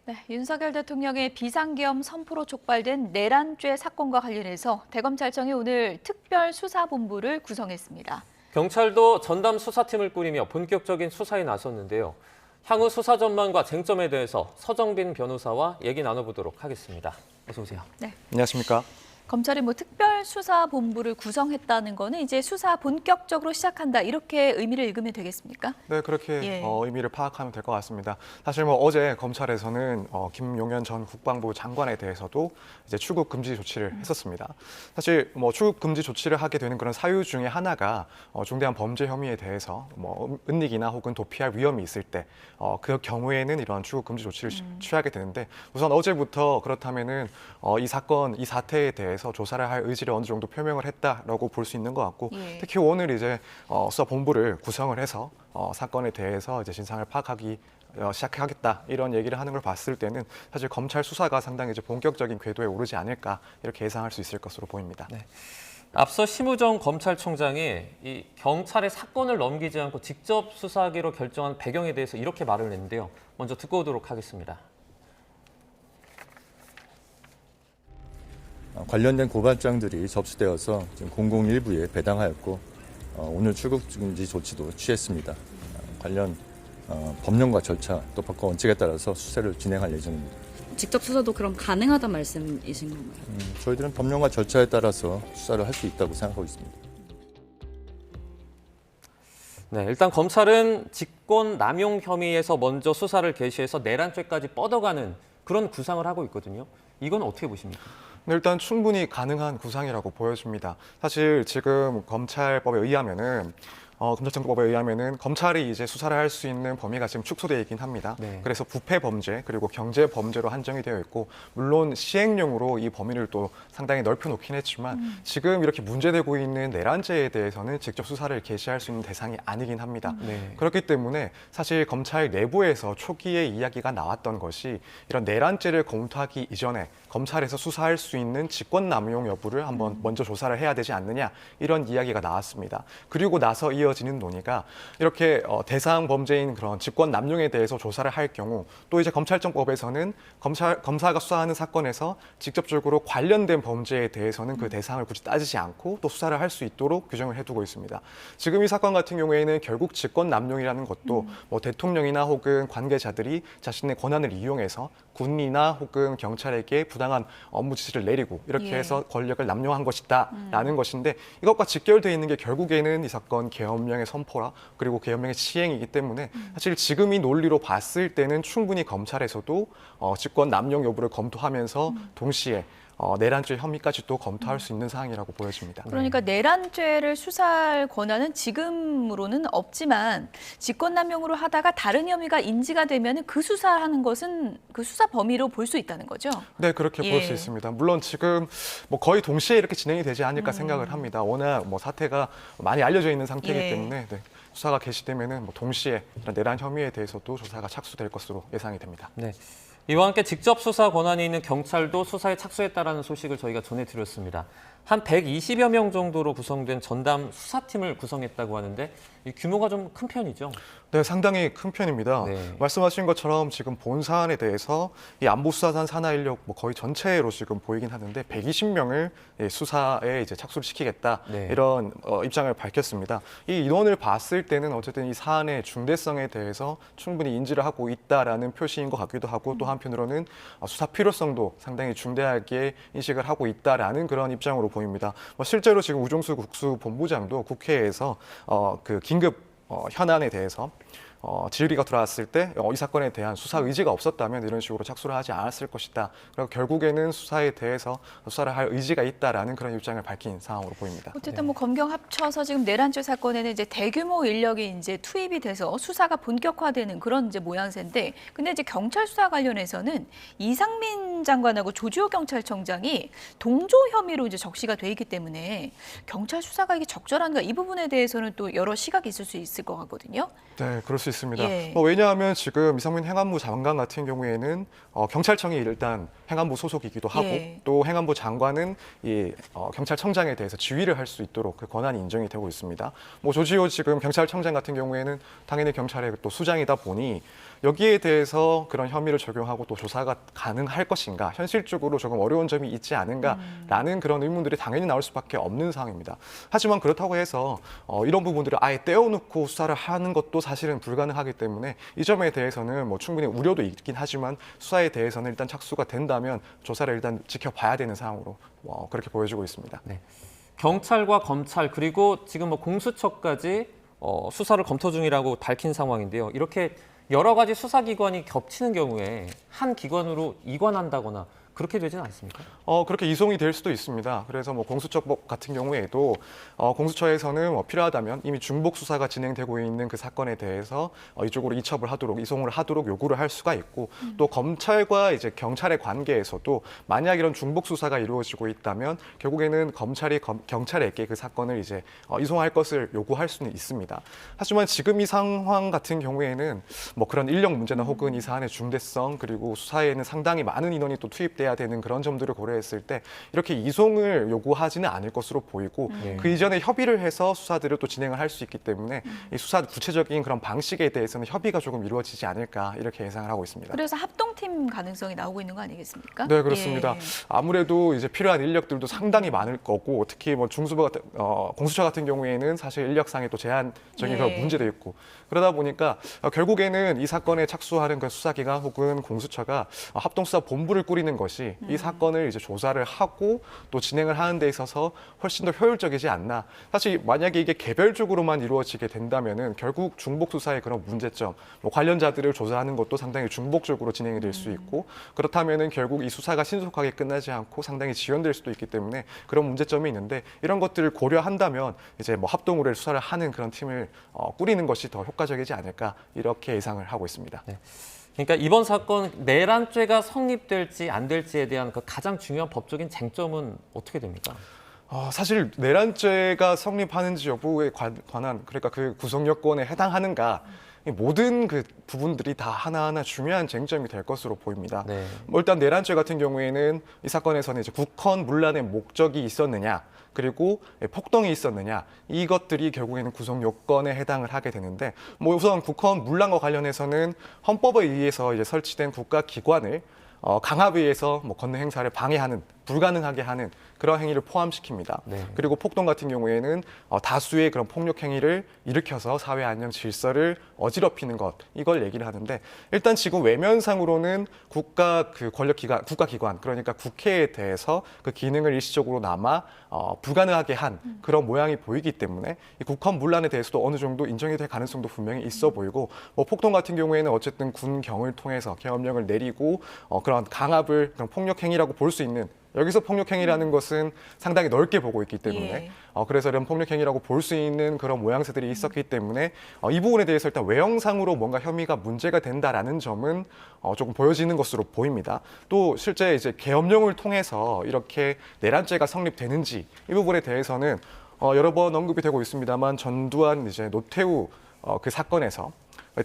네, 윤석열 대통령의 비상계엄 선포로 촉발된 내란죄 사건과 관련해서 대검찰청이 오늘 특별수사본부를 구성했습니다. 경찰도 전담 수사팀을 꾸리며 본격적인 수사에 나섰는데요. 향후 수사 전망과 쟁점에 대해서 서정빈 변호사와 얘기 나눠보도록 하겠습니다. 어서 오세요. 네. 안녕하십니까? 검찰이 특별수사본부를 구성했다는 거는 이제 수사 본격적으로 시작한다 이렇게 의미를 읽으면 되겠습니까? 네, 그렇게 예. 의미를 파악하면 될 것 같습니다. 사실 어제 검찰에서는 김용현 전 국방부 장관에 대해서도 이제 출국 금지 조치를 했었습니다. 사실 출국 금지 조치를 하게 되는 그런 사유 중에 하나가 중대한 범죄 혐의에 대해서 은닉이나 혹은 도피할 위험이 있을 때 그 경우에는 이런 출국 금지 조치를 취하게 되는데 우선 어제부터 그렇다면은 이 사건, 이 사태에 대해서 조사를 할 의지를 어느 정도 표명을 했다라고 볼 수 있는 것 같고 예. 특히 오늘 이제 수사본부를 구성을 해서 사건에 대해서 이제 진상을 파악하기 시작하겠다 이런 얘기를 하는 걸 봤을 때는 사실 검찰 수사가 상당히 이제 본격적인 궤도에 오르지 않을까 이렇게 예상할 수 있을 것으로 보입니다. 네. 앞서 심우정 검찰총장이 이 경찰에 사건을 넘기지 않고 직접 수사하기로 결정한 배경에 대해서 이렇게 말을 했는데요. 먼저 듣고 오도록 하겠습니다. 관련된 고발장들이 접수되어서 지금 001부에 배당하였고 오늘 출국 금지 조치도 취했습니다. 관련 법령과 절차 또 법과 원칙에 따라서 수사를 진행할 예정입니다. 직접 수사도 그럼 가능하단 말씀이신 건가요? 저희들은 법령과 절차에 따라서 수사를 할 수 있다고 생각하고 있습니다. 네, 일단 검찰은 직권 남용 혐의에서 먼저 수사를 개시해서 내란죄까지 뻗어가는 그런 구상을 하고 있거든요. 이건 어떻게 보십니까? 일단 충분히 가능한 구상이라고 보여집니다. 사실 지금 검찰법에 의하면은 검찰청법에 의하면은 검찰이 이제 수사를 할 수 있는 범위가 지금 축소되어 있긴 합니다. 네. 그래서 부패 범죄 그리고 경제 범죄로 한정이 되어 있고 물론 시행령으로 이 범위를 또 상당히 넓혀놓긴 했지만 지금 이렇게 문제되고 있는 내란죄에 대해서는 직접 수사를 개시할 수 있는 대상이 아니긴 합니다. 네. 그렇기 때문에 사실 검찰 내부에서 초기에 이야기가 나왔던 것이 이런 내란죄를 검토하기 이전에 검찰에서 수사할 수 있는 직권남용 여부를 한번 먼저 조사를 해야 되지 않느냐 이런 이야기가 나왔습니다. 그리고 나서 이어지는 논의가 이렇게 대상 범죄인 그런 직권남용에 대해서 조사를 할 경우 또 이제 검찰청법에서는 검사가 수사하는 사건에서 직접적으로 관련된 범죄에 대해서는 그 대상을 굳이 따지지 않고 또 수사를 할 수 있도록 규정을 해두고 있습니다. 지금 이 사건 같은 경우에는 결국 직권남용이라는 것도 대통령이나 혹은 관계자들이 자신의 권한을 이용해서 군이나 혹은 경찰에게 부당한 업무 지시를 내리고 이렇게 예. 해서 권력을 남용한 것이다라는 것인데 이것과 직결되어 있는 게 결국에는 이 사건 계엄령의 선포라 그리고 계엄령의 시행이기 때문에 사실 지금 이 논리로 봤을 때는 충분히 검찰에서도 직권 남용 여부를 검토하면서 동시에 내란죄 혐의까지 또 검토할 수 있는 사항이라고 보여집니다. 그러니까 내란죄를 수사할 권한은 지금으로는 없지만 직권남용으로 하다가 다른 혐의가 인지가 되면 그 수사하는 것은 그 수사 범위로 볼 수 있다는 거죠? 네, 그렇게 볼 수 예. 있습니다. 물론 지금 거의 동시에 이렇게 진행이 되지 않을까 생각을 합니다. 워낙 사태가 많이 알려져 있는 상태이기 예. 때문에 네, 수사가 개시되면은 동시에 이런 내란 혐의에 대해서도 조사가 착수될 것으로 예상이 됩니다. 네. 이와 함께 직접 수사 권한이 있는 경찰도 수사에 착수했다라는 소식을 저희가 전해드렸습니다. 한 120여 명 정도로 구성된 전담 수사팀을 구성했다고 하는데 이 규모가 좀 큰 편이죠? 네, 상당히 큰 편입니다. 네. 말씀하신 것처럼 지금 본 사안에 대해서 이 안보수사단 산하 인력 거의 전체로 지금 보이긴 하는데 120명을 수사에 이제 착수를 시키겠다 네. 이런 입장을 밝혔습니다. 이 인원을 봤을 때는 어쨌든 이 사안의 중대성에 대해서 충분히 인지를 하고 있다라는 표시인 것 같기도 하고 또 한편으로는 수사 필요성도 상당히 중대하게 인식을 하고 있다라는 그런 입장으로 보입니다. 실제로 지금 우종수 국수본부장도 국회에서 그 긴급 현안에 대해서 질의가 들어왔을 때 이 사건에 대한 수사 의지가 없었다면 이런 식으로 착수를 하지 않았을 것이다. 그리고 결국에는 수사에 대해서 수사를 할 의지가 있다라는 그런 입장을 밝힌 상황으로 보입니다. 어쨌든 검경 합쳐서 지금 내란죄 사건에는 이제 대규모 인력이 이제 투입이 돼서 수사가 본격화되는 그런 이제 모양새인데, 근데 이제 경찰 수사 관련해서는 이상민 장관하고 조지호 경찰청장이 동조 혐의로 이제 적시가 돼 있기 때문에 경찰 수사가 이게 적절한가 이 부분에 대해서는 또 여러 시각이 있을 수 있을 것 같거든요. 네, 그럴 수 있습니다. 예. 왜냐하면 지금 이상민 행안부 장관 같은 경우에는 경찰청이 일단 행안부 소속이기도 하고 예. 또 행안부 장관은 이 경찰청장에 대해서 지휘를 할 수 있도록 그 권한이 인정이 되고 있습니다. 조지호 지금 경찰청장 같은 경우에는 당연히 경찰의 또 수장이다 보니 여기에 대해서 그런 혐의를 적용하고 또 조사가 가능할 것인가, 현실적으로 조금 어려운 점이 있지 않은가라는 그런 의문들이 당연히 나올 수밖에 없는 상황입니다. 하지만 그렇다고 해서 이런 부분들을 아예 떼어놓고 수사를 하는 것도 사실은 불가능하기 때문에 이 점에 대해서는 뭐 충분히 우려도 있긴 하지만 수사에 대해서는 일단 착수가 된다면 조사를 일단 지켜봐야 되는 상황으로 그렇게 보여지고 있습니다. 네. 경찰과 검찰 그리고 지금 뭐 공수처까지 수사를 검토 중이라고 밝힌 상황인데요. 이렇게 여러 가지 수사기관이 겹치는 경우에 한 기관으로 이관한다거나 그렇게 되지는 않습니까? 그렇게 이송이 될 수도 있습니다. 그래서 뭐 공수처법 같은 경우에도 공수처에서는 뭐 필요하다면 이미 중복 수사가 진행되고 있는 그 사건에 대해서 이쪽으로 이첩을 하도록, 이송을 하도록 요구를 할 수가 있고, 또 검찰과 이제 경찰의 관계에서도 만약 이런 중복 수사가 이루어지고 있다면 결국에는 검찰이 경찰에게 그 사건을 이제 이송할 것을 요구할 수는 있습니다. 하지만 지금 이 상황 같은 경우에는 뭐 그런 인력 문제나 혹은 이 사안의 중대성 그리고 수사에는 상당히 많은 인원이 또 투입돼야 되는 그런 점들을 고려했을 때 이렇게 이송을 요구하지는 않을 것으로 보이고, 그 이전에 협의를 해서 수사들을 또 진행을 할 수 있기 때문에 이 수사 구체적인 그런 방식에 대해서는 협의가 조금 이루어지지 않을까 이렇게 예상을 하고 있습니다. 그래서 합동팀 가능성이 나오고 있는 거 아니겠습니까? 네, 그렇습니다. 예. 아무래도 이제 필요한 인력들도 상당히 많을 거고, 특히 뭐 중수부 같은 공수처 같은 경우에는 사실 인력상의 또 제한적인 예. 그런 문제도 있고, 그러다 보니까 결국에는 이 사건에 착수하는 그 수사기관 혹은 공수처가 합동수사본부를 꾸리는 것이 이 사건을 이제 조사를 하고 또 진행을 하는 데 있어서 훨씬 더 효율적이지 않나. 사실 만약에 이게 개별적으로만 이루어지게 된다면은 결국 중복 수사의 그런 문제점, 뭐 관련자들을 조사하는 것도 상당히 중복적으로 진행이 될 수 있고, 그렇다면은 결국 이 수사가 신속하게 끝나지 않고 상당히 지연될 수도 있기 때문에 그런 문제점이 있는데, 이런 것들을 고려한다면 이제 뭐 합동으로 수사를 하는 그런 팀을 꾸리는 것이 더 효과적이지 않을까 이렇게 예상을 하고 있습니다. 네. 그러니까 이번 사건 내란죄가 성립될지 안 될지에 대한 그 가장 중요한 법적인 쟁점은 어떻게 됩니까? 사실 내란죄가 성립하는지 여부에 관한, 그러니까 그 구성 요건에 해당하는가, 이 모든 그 부분들이 다 하나하나 중요한 쟁점이 될 것으로 보입니다. 네. 뭐 일단 내란죄 같은 경우에는 이 사건에서는 이제 국헌 문란의 목적이 있었느냐, 그리고 폭동이 있었느냐, 이것들이 결국에는 구성 요건에 해당을 하게 되는데, 뭐 우선 국헌 문란과 관련해서는 헌법에 의해서 이제 설치된 국가 기관을 강압에 의해서 뭐 권능 행사를 방해하는, 불가능하게 하는 그런 행위를 포함시킵니다. 네. 그리고 폭동 같은 경우에는 다수의 그런 폭력 행위를 일으켜서 사회 안녕 질서를 어지럽히는 것, 이걸 얘기를 하는데, 일단 지금 외면상으로는 국가 그 권력기관, 국가기관, 그러니까 국회에 대해서 그 기능을 일시적으로나마 불가능하게 한 그런 모양이 보이기 때문에 이 국헌 문란에 대해서도 어느 정도 인정이 될 가능성도 분명히 있어 보이고, 뭐 폭동 같은 경우에는 어쨌든 군경을 통해서 계엄령을 내리고 그런 강압을 그런 폭력 행위라고 볼 수 있는, 여기서 폭력행위라는 것은 상당히 넓게 보고 있기 때문에 예. 그래서 이런 폭력행위라고 볼 수 있는 그런 모양새들이 있었기 때문에 이 부분에 대해서 일단 외형상으로 뭔가 혐의가 문제가 된다라는 점은 조금 보여지는 것으로 보입니다. 또 실제 이제 계엄령을 통해서 이렇게 내란죄가 성립되는지 이 부분에 대해서는 여러 번 언급이 되고 있습니다만, 전두환 이제 노태우 그 사건에서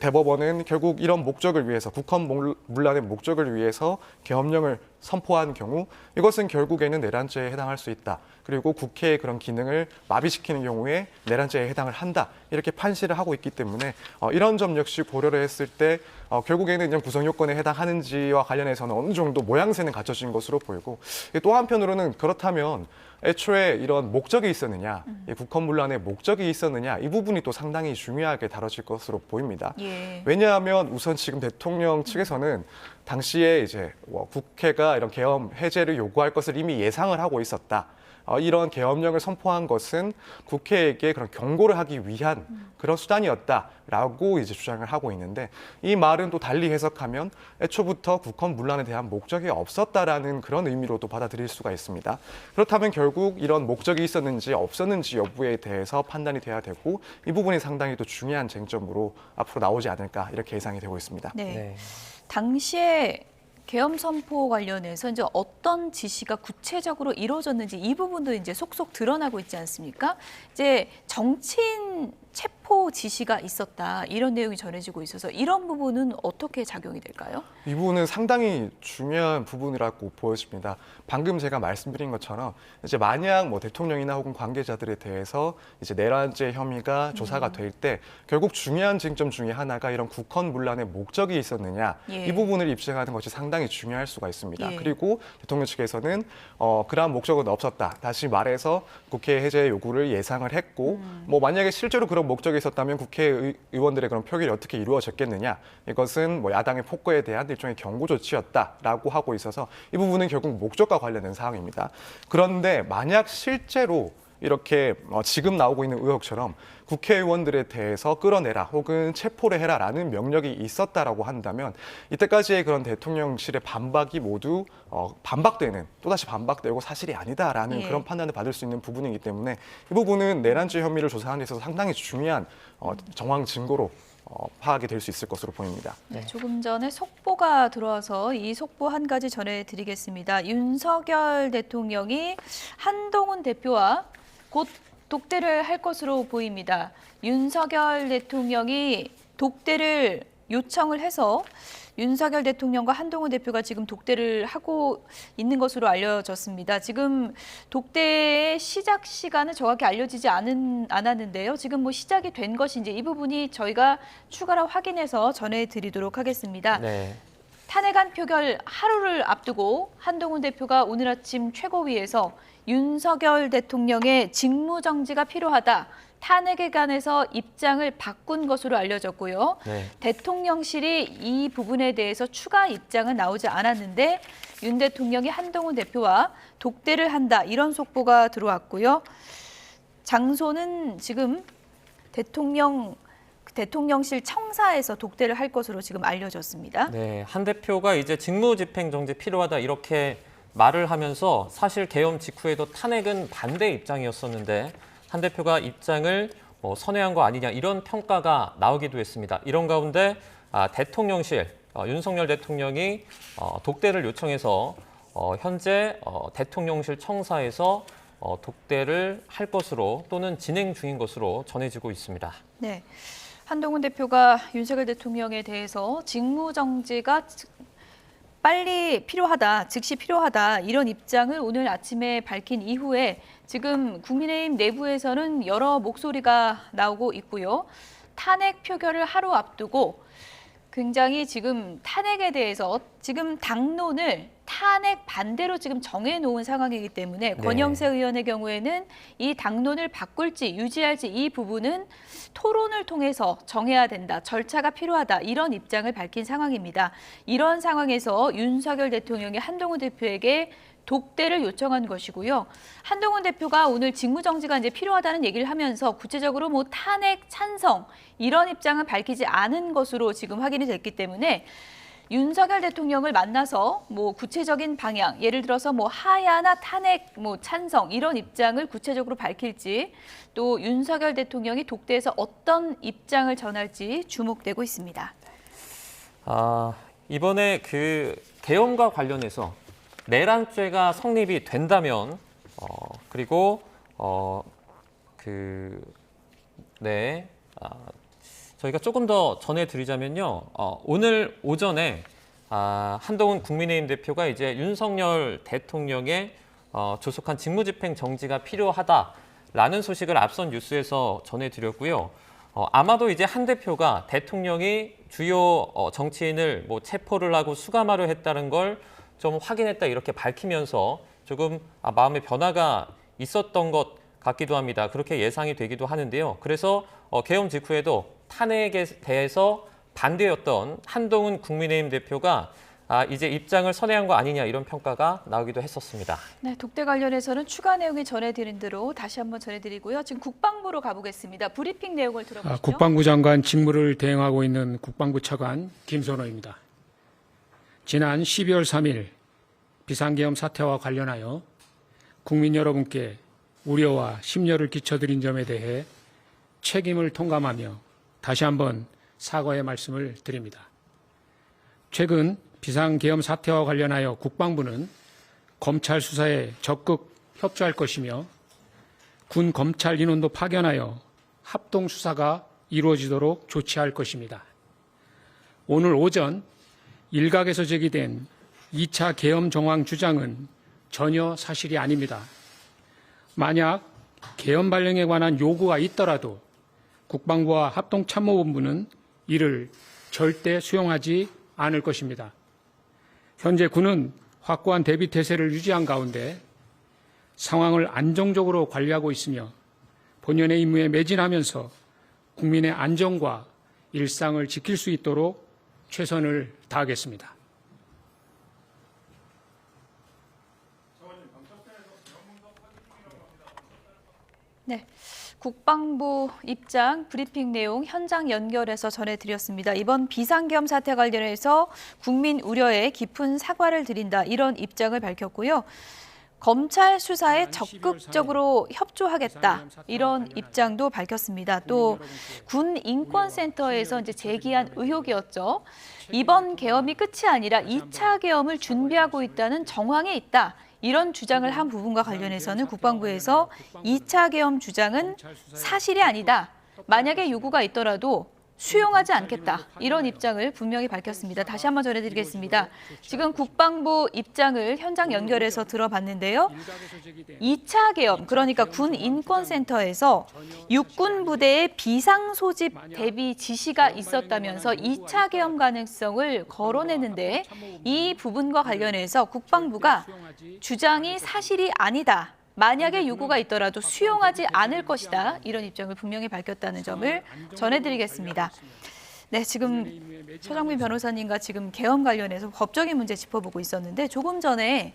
대법원은 결국 이런 목적을 위해서, 국헌 문란의 목적을 위해서 계엄령을 선포한 경우 이것은 결국에는 내란죄에 해당할 수 있다. 그리고 국회의 그런 기능을 마비시키는 경우에 내란죄에 해당을 한다. 이렇게 판시를 하고 있기 때문에 이런 점 역시 고려를 했을 때 결국에는 그냥 구성 요건에 해당하는지와 관련해서는 어느 정도 모양새는 갖춰진 것으로 보이고, 또 한편으로는 그렇다면 애초에 이런 목적이 있었느냐, 이 국헌 문란의 목적이 있었느냐, 이 부분이 또 상당히 중요하게 다뤄질 것으로 보입니다. 예. 왜냐하면 우선 지금 대통령 측에서는 당시에 이제 국회가 이런 계엄 해제를 요구할 것을 이미 예상을 하고 있었다. 이런 계엄령을 선포한 것은 국회에게 그런 경고를 하기 위한 그런 수단이었다라고 이제 주장을 하고 있는데, 이 말은 또 달리 해석하면 애초부터 국헌 문란에 대한 목적이 없었다라는 그런 의미로도 받아들일 수가 있습니다. 그렇다면 결국 이런 목적이 있었는지 없었는지 여부에 대해서 판단이 돼야 되고, 이 부분이 상당히 또 중요한 쟁점으로 앞으로 나오지 않을까 이렇게 예상이 되고 있습니다. 네. 네. 당시에 계엄 선포 관련해서 이제 어떤 지시가 구체적으로 이루어졌는지 이 부분도 이제 속속 드러나고 있지 않습니까? 이제 정치인 최근 체포 지시가 있었다 이런 내용이 전해지고 있어서 이런 부분은 어떻게 작용이 될까요? 이 부분은 상당히 중요한 부분이라고 보여집니다. 방금 제가 말씀드린 것처럼 이제 만약 뭐 대통령이나 혹은 관계자들에 대해서 이제 내란죄 혐의가 조사가 될 때 결국 중요한 쟁점 중에 하나가 이런 국헌문란의 목적이 있었느냐 예. 이 부분을 입증하는 것이 상당히 중요할 수가 있습니다. 예. 그리고 대통령 측에서는 그러한 목적은 없었다. 다시 말해서 국회 해제 요구를 예상을 했고 뭐 만약에 실제로 그런 목적이 있었다면 국회의원들의 그런 표결이 어떻게 이루어졌겠느냐 이것은 뭐 야당의 폭거에 대한 일종의 경고 조치였다라고 하고 있어서 이 부분은 결국 목적과 관련된 사항입니다. 그런데 만약 실제로 이렇게 지금 나오고 있는 의혹처럼 국회의원들에 대해서 끌어내라 혹은 체포를 해라라는 명령이 있었다라고 한다면 이때까지의 그런 대통령실의 반박이 모두 반박되는 또다시 반박되고 사실이 아니다라는 예. 그런 판단을 받을 수 있는 부분이기 때문에 이 부분은 내란죄 혐의를 조사하는 데 있어서 상당히 중요한 정황 증거로 파악이 될 수 있을 것으로 보입니다. 네, 조금 전에 속보가 들어와서 이 속보 한 가지 전해드리겠습니다. 윤석열 대통령이 한동훈 대표와 곧 독대를 할 것으로 보입니다. 윤석열 대통령이 독대를 요청을 해서 윤석열 대통령과 한동훈 대표가 지금 독대를 하고 있는 것으로 알려졌습니다. 지금 독대의 시작 시간은 정확히 알려지지 않았는데요. 지금 뭐 시작이 된 것인지 이 부분이 저희가 추가로 확인해서 전해드리도록 하겠습니다. 네. 탄핵안 표결 하루를 앞두고 한동훈 대표가 오늘 아침 최고위에서 윤석열 대통령의 직무정지가 필요하다. 탄핵에 관해서 입장을 바꾼 것으로 알려졌고요. 네. 대통령실이 이 부분에 대해서 추가 입장은 나오지 않았는데 윤 대통령이 한동훈 대표와 독대를 한다. 이런 속보가 들어왔고요. 장소는 지금 대통령실 청사에서 독대를 할 것으로 지금 알려졌습니다. 네, 한 대표가 이제 직무집행정지 필요하다 이렇게 말을 하면서 사실 계엄 직후에도 탄핵은 반대 입장이었었는데 한 대표가 입장을 선회한 거 아니냐 이런 평가가 나오기도 했습니다. 이런 가운데 대통령실, 윤석열 대통령이 독대를 요청해서 현재 대통령실 청사에서 독대를 할 것으로 또는 진행 중인 것으로 전해지고 있습니다. 네, 한동훈 대표가 윤석열 대통령에 대해서 직무정지가 빨리 필요하다, 즉시 필요하다 이런 입장을 오늘 아침에 밝힌 이후에 지금 국민의힘 내부에서는 여러 목소리가 나오고 있고요. 탄핵 표결을 하루 앞두고 굉장히 지금 탄핵에 대해서 지금 당론을 탄핵 반대로 지금 정해놓은 상황이기 때문에 권영세 의원의 경우에는 이 당론을 바꿀지 유지할지 이 부분은 토론을 통해서 정해야 된다. 절차가 필요하다. 이런 입장을 밝힌 상황입니다. 이런 상황에서 윤석열 대통령이 한동훈 대표에게 독대를 요청한 것이고요. 한동훈 대표가 오늘 직무정지가 이제 필요하다는 얘기를 하면서 구체적으로 뭐 탄핵 찬성 이런 입장은 밝히지 않은 것으로 지금 확인이 됐기 때문에 윤석열 대통령을 만나서 뭐 구체적인 방향, 예를 들어서 뭐 하야나 탄핵, 뭐 찬성 이런 입장을 구체적으로 밝힐지 또 윤석열 대통령이 독대에서 어떤 입장을 전할지 주목되고 있습니다. 이번에 그 계엄과 관련해서 내란죄가 성립이 된다면 그리고 저희가 조금 더 전해드리자면요. 오늘 오전에 한동훈 국민의힘 대표가 이제 윤석열 대통령의 조속한 직무집행 정지가 필요하다라는 소식을 앞선 뉴스에서 전해드렸고요. 아마도 이제 한 대표가 대통령이 주요 정치인을 뭐 체포를 하고 수감하려 했다는 걸 좀 확인했다 이렇게 밝히면서 조금 마음의 변화가 있었던 것 같기도 합니다. 그렇게 예상이 되기도 하는데요. 그래서 계엄 직후에도 탄핵에 대해서 반대였던 한동훈 국민의힘 대표가 이제 입장을 선회한 거 아니냐 이런 평가가 나오기도 했었습니다. 네, 독대 관련해서는 추가 내용이 전해드린 대로 다시 한번 전해드리고요. 지금 국방부로 가보겠습니다. 브리핑 내용을 들어보시죠. 국방부 장관 직무를 대행하고 있는 국방부 차관 김선호입니다. 지난 12월 3일 비상계엄 사태와 관련하여 국민 여러분께 우려와 심려를 끼쳐드린 점에 대해 책임을 통감하며 다시 한번 사과의 말씀을 드립니다. 최근 비상계엄 사태와 관련하여 국방부는 검찰 수사에 적극 협조할 것이며 군 검찰 인원도 파견하여 합동 수사가 이루어지도록 조치할 것입니다. 오늘 오전 일각에서 제기된 2차 계엄 정황 주장은 전혀 사실이 아닙니다. 만약 계엄 발령에 관한 요구가 있더라도 국방부와 합동참모본부는 이를 절대 수용하지 않을 것입니다. 현재 군은 확고한 대비 태세를 유지한 가운데 상황을 안정적으로 관리하고 있으며 본연의 임무에 매진하면서 국민의 안전과 일상을 지킬 수 있도록 최선을 다하겠습니다. 네. 국방부 입장 브리핑 내용 현장 연결해서 전해드렸습니다. 이번 비상계엄 사태 관련해서 국민 우려에 깊은 사과를 드린다 이런 입장을 밝혔고요. 검찰 수사에 적극적으로 협조하겠다 이런 입장도 밝혔습니다. 또 군 인권센터에서 이제 제기한 의혹이었죠. 이번 계엄이 끝이 아니라 2차 계엄을 준비하고 있다는 정황에 있다. 이런 주장을 한 부분과 관련해서는 국방부에서 2차 계엄 주장은 사실이 아니다. 만약에 요구가 있더라도 수용하지 않겠다. 이런 입장을 분명히 밝혔습니다. 다시 한번 전해드리겠습니다. 지금 국방부 입장을 현장 연결해서 들어봤는데요. 2차 계엄, 그러니까 군 인권센터에서 육군 부대의 비상 소집 대비 지시가 있었다면서 2차 계엄 가능성을 거론했는데 이 부분과 관련해서 국방부가 주장이 사실이 아니다. 만약에 요구가 있더라도 수용하지 않을 것이다. 이런 입장을 분명히 밝혔다는 점을 전해드리겠습니다. 네, 지금 최정민 변호사님과 지금 계엄 관련해서 법적인 문제 짚어보고 있었는데 조금 전에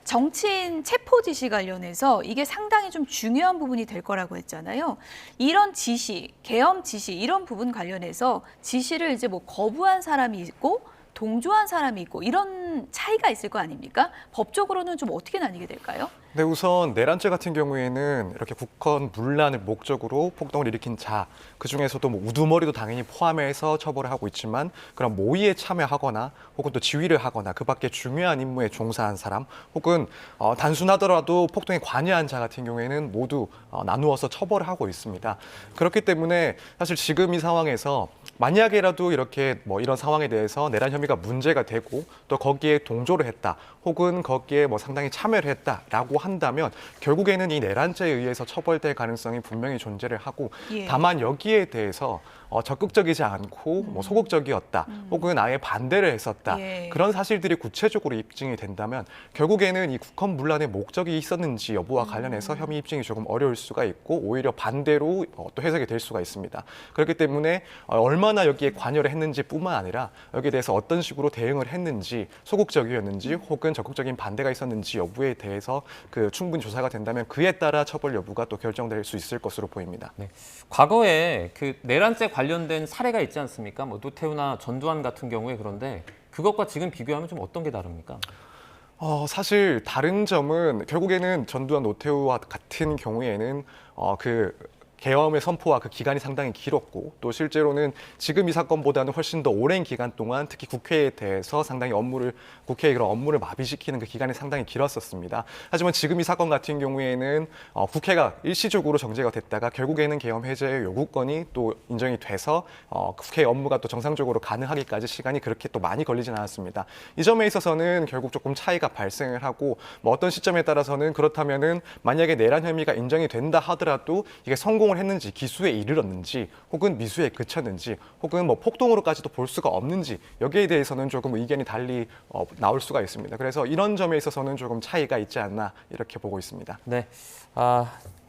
정치인 체포 지시 관련해서 이게 상당히 좀 중요한 부분이 될 거라고 했잖아요. 이런 지시, 계엄 지시 이런 부분 관련해서 지시를 이제 뭐 거부한 사람이 있고 동조한 사람이 있고 이런 차이가 있을 거 아닙니까? 법적으로는 좀 어떻게 나뉘게 될까요? 네, 우선 내란죄 같은 경우에는 이렇게 국헌 문란을 목적으로 폭동을 일으킨 자, 그중에서도 뭐 우두머리도 당연히 포함해서 처벌을 하고 있지만 그런 모의에 참여하거나 혹은 또 지휘를 하거나 그 밖에 중요한 임무에 종사한 사람 혹은 단순하더라도 폭동에 관여한 자 같은 경우에는 모두 나누어서 처벌을 하고 있습니다. 그렇기 때문에 사실 지금 이 상황에서 만약에라도 이렇게 뭐 이런 상황에 대해서 내란 혐의가 문제가 되고 또 거기에 동조를 했다 혹은 거기에 뭐 상당히 참여를 했다라고 한다면 결국에는 이 내란죄에 의해서 처벌될 가능성이 분명히 존재를 하고 다만 여기에 대해서 적극적이지 않고 뭐 소극적이었다 혹은 아예 반대를 했었다 그런 사실들이 구체적으로 입증이 된다면 결국에는 이 국헌 문란의 목적이 있었는지 여부와 관련해서 혐의 입증이 조금 어려울 수가 있고 오히려 반대로 또 해석이 될 수가 있습니다. 그렇기 때문에 얼마나 여기에 관여를 했는지뿐만 아니라 여기에 대해서 어떤 식으로 대응을 했는지 소극적이었는지 혹은 적극적인 반대가 있었는지 여부에 대해서 그 충분히 조사가 된다면 그에 따라 처벌 여부가 또 결정될 수 있을 것으로 보입니다. 네. 과거에 그 내란죄 관련된 사례가 있지 않습니까? 뭐 노태우나 전두환 같은 경우에 그런데 그것과 지금 비교하면 좀 어떤 게 다릅니까? 사실 다른 점은 결국에는 전두환 노태우와 같은 경우에는 계엄의 선포와 그 기간이 상당히 길었고 또 실제로는 지금 이 사건보다는 훨씬 더 오랜 기간 동안 특히 국회에 대해서 상당히 국회의 그런 업무를 마비시키는 그 기간이 상당히 길었었습니다. 하지만 지금 이 사건 같은 경우에는 국회가 일시적으로 정지가 됐다가 결국에는 계엄 해제의 요구권이 또 인정이 돼서 국회 업무가 또 정상적으로 가능하기까지 시간이 그렇게 또 많이 걸리진 않았습니다. 이 점에 있어서는 결국 조금 차이가 발생을 하고 뭐 어떤 시점에 따라서는 그렇다면은 만약에 내란 혐의가 인정이 된다 하더라도 이게 성공을 했는지 기수에 이르렀는지 혹은 미수에 그쳤는지 혹은 뭐 폭동으로까지도 볼 수가 없는지 여기에 대해서는 조금 의견이 달리 나올 수가 있습니다. 그래서 이런 점에 있어서는 조금 차이가 있지 않나 이렇게 보고 있습니다. 네,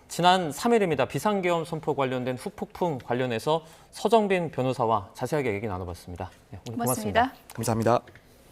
지난 3일입니다. 비상계엄 선포 관련된 후폭풍 관련해서 서정빈 변호사와 자세하게 얘기 나눠봤습니다. 네, 오늘 고맙습니다. 감사합니다.